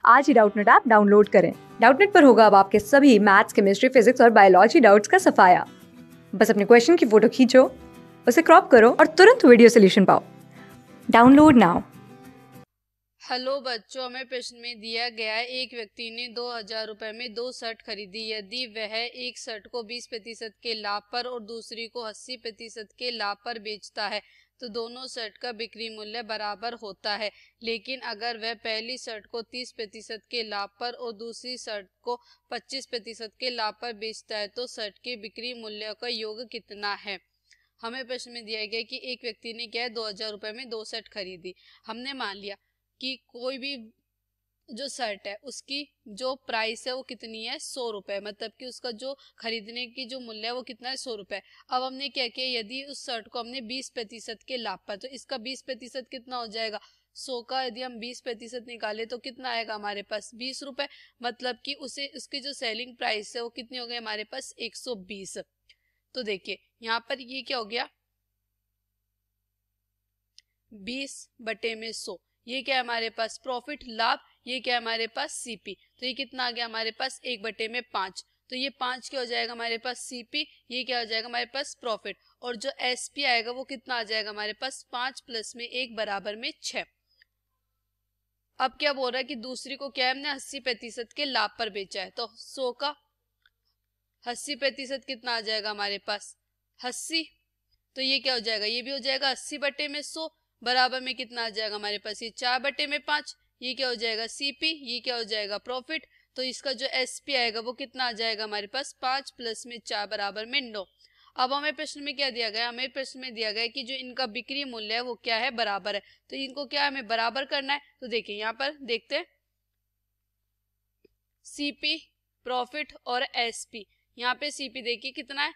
आज ही Doubtnut app download करें। Doubtnut पर होगा अब आपके सभी मैथ्स, केमिस्ट्री, फिजिक्स और बायोलॉजी डाउट्स का सफाया। बस अपने क्वेश्चन की फोटो खींचो, उसे क्रॉप करो और तुरंत वीडियो सोल्यूशन पाओ। Download now. हेलो बच्चों, हमें प्रश्न में दिया गया है एक व्यक्ति ने 2000 रुपए में 2 शर्ट खरीदी। यदि वह एक शर्ट को 20% के लाभ पर और दूसरी को 80% के लाभ पर बेचता है तो दोनों शर्ट का बिक्री मूल्य बराबर होता है। लेकिन अगर वह पहली शर्ट को 30% के लाभ पर और दूसरी शर्ट को 25% के लाभ पर बेचता है तो शर्ट के बिक्री मूल्य का योग कितना है। हमें प्रश्न में दिया गया कि एक व्यक्ति ने क्या है 2000 रुपए में 2 शर्ट खरीदी। हमने मान लिया कि कोई भी जो शर्ट है उसकी जो प्राइस है वो कितनी है 100 रुपए, मतलब कि उसका जो खरीदने की जो मूल्य है वो कितना है 100 रुपए। अब हमने क्या किया, यदि उस शर्ट को हमने 20% के लाभ पर, तो इसका 20% कितना हो जाएगा 100 का, यदि हम 20% निकाले तो कितना आएगा हमारे पास 20 रुपए, मतलब कि उसे उसकी जो सेलिंग प्राइस है वो कितनी हो गई हमारे पास 120। तो देखिए यहाँ पर ये क्या हो गया 20/100, ये क्या है हमारे पास प्रॉफिट लाभ, ये क्या है हमारे पास सीपी। तो ये कितना आ गया हमारे पास 1/5। तो ये 5 क्या हो जाएगा हमारे पास सीपी, ये क्या हो जाएगा हमारे पास प्रॉफिट, और जो एसपी आएगा वो कितना आ जाएगा हमारे पास 5 + में 1 = 6। अब क्या बोल रहा है कि दूसरी को क्या है हमने 80% के लाभ पर बेचा है, तो 100 का 80% कितना आ जाएगा हमारे पास 80। तो ये क्या हो जाएगा, ये भी हो जाएगा 80/100 बराबर में कितना आ जाएगा हमारे पास ये 4/5। ये क्या हो जाएगा सीपी, ये क्या हो जाएगा प्रॉफिट। तो इसका जो एसपी आएगा वो कितना आ जाएगा हमारे पास 5 + में 4 = 9। अब हमें प्रश्न में क्या दिया गया, हमें प्रश्न में दिया गया है कि जो इनका बिक्री मूल्य है वो क्या है बराबर है। तो इनको क्या हमें बराबर करना है। तो देखिए यहाँ पर देखते हैं सीपी प्रॉफिट और एसपी। यहाँ पे सीपी देखिए कितना है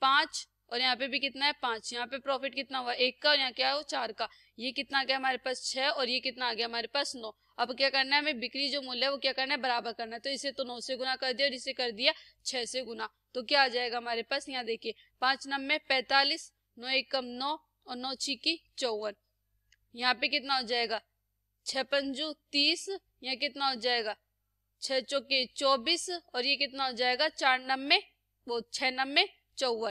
5 और यहाँ पे भी कितना है 5। यहाँ पे प्रॉफिट कितना हुआ 1 का और यहाँ क्या है वो 4 का। ये कितना आ गया हमारे पास 6 और ये कितना आ गया हमारे पास 9। अब क्या करना है हमें बिक्री जो मूल्य है वो क्या करना है बराबर करना है। तो इसे तो 9 से गुना कर दिया और इसे कर दिया 6 से गुना। तो क्या आ जाएगा हमारे पास, यहाँ देखिए 5 9 में 45, 9 1 9 और 9 6 54। यहाँ पे कितना हो जाएगा 6 5 30, यहाँ कितना हो जाएगा 6 चौके 24 और ये कितना हो जाएगा 4 9 वो 6 9 54।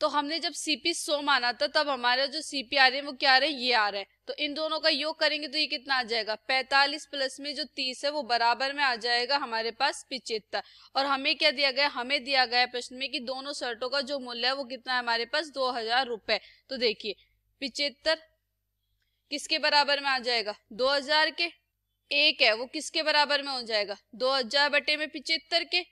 तो हमने जब सीपी 100 माना था तब हमारे जो सीपी आ रहे हैं वो क्या आ रहे हैं ये आ रहा है। तो इन दोनों का योग करेंगे तो ये कितना आ जाएगा 45 + में जो 30 है वो बराबर में आ जाएगा हमारे पास 75। और हमें क्या दिया गया, हमें दिया गया प्रश्न में कि दोनों शर्टों का जो मूल्य है वो कितना है हमारे पास 2000 रुपए। तो देखिए 75 किसके बराबर में आ जाएगा 2000 के, एक है वो किसके बराबर में हो जाएगा 2000/75 के,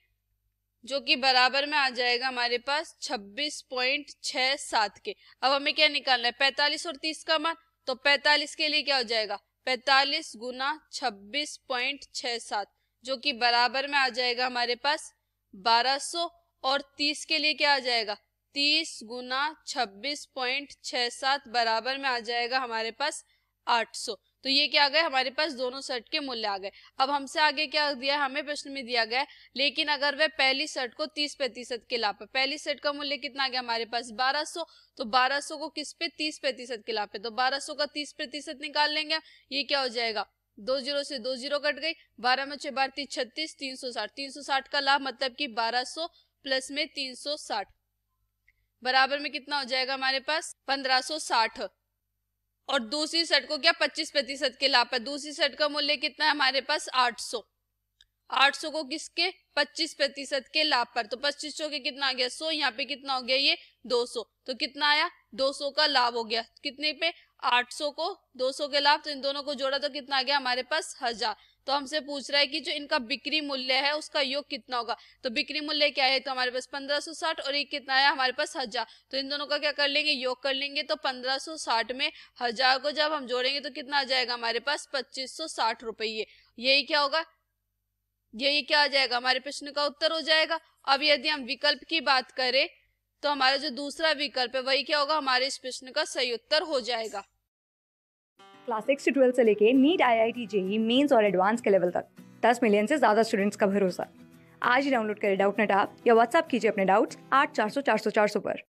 जो कि बराबर में आ जाएगा हमारे पास 26.67 के। अब हमें क्या निकालना है 45 और 30 का मान। तो 45 के लिए क्या हो जाएगा 45 × 26.67, जो कि बराबर में आ जाएगा हमारे पास 1200। और 30 के लिए क्या आ जाएगा 30 × 26.67 बराबर में आ जाएगा हमारे पास 800। तो ये क्या आ गए हमारे पास दोनों शर्ट के मूल्य आ गए। अब हमसे आगे क्या दिया, हमें प्रश्न में दिया गया है लेकिन अगर वह पहली शर्ट को 30% के लाभ पे, पहली शर्ट का मूल्य कितना आ गया हमारे पास 1200। तो 1200 को किस पे 30% के लाभ पे, तो 1200 का 30% निकाल लेंगे। ये क्या हो जाएगा 2 0 से 2 0 कट गई, 12 में 6 12 36, 360, 360 का लाभ मतलब कि 1200 + में 360 बराबर में कितना हो जाएगा हमारे पास 1560। और दूसरी शर्ट को क्या 25% के लाभ पर, दूसरी शर्ट का मूल्य कितना है हमारे पास 800। 800 को किसके 25% के लाभ पर, तो 25 के कितना आ गया 100, यहाँ पे कितना हो गया ये 200। तो कितना आया 200 का लाभ हो गया कितने पे 800 को 200 के लाभ, तो इन दोनों को जोड़ा तो कितना आ गया हमारे पास 1000। तो हमसे पूछ रहा है कि जो इनका बिक्री मूल्य है उसका योग कितना होगा। तो बिक्री मूल्य क्या है, तो हमारे पास 1560 और एक कितना है हमारे पास 1000। तो इन दोनों का क्या कर लेंगे योग कर लेंगे। तो 1560 में 1000 को जब हम जोड़ेंगे तो कितना आ जाएगा हमारे पास 2560 रुपये। यही क्या होगा, यही क्या आ जाएगा हमारे प्रश्न का उत्तर हो जाएगा। अब यदि हम विकल्प की बात करें तो हमारा जो दूसरा विकल्प है वही क्या होगा हमारे इस प्रश्न का सही उत्तर हो जाएगा। क्लास 6 से 12 से लेके नीट, IIT, JEE मेंस और एडवांस के लेवल तक 10 मिलियन से ज्यादा स्टूडेंट्स का भरोसा। आज ही डाउनलोड करें डाउटनेट ऐप या व्हाट्सएप कीजिए अपने डाउट्स 8400 400 400 पर।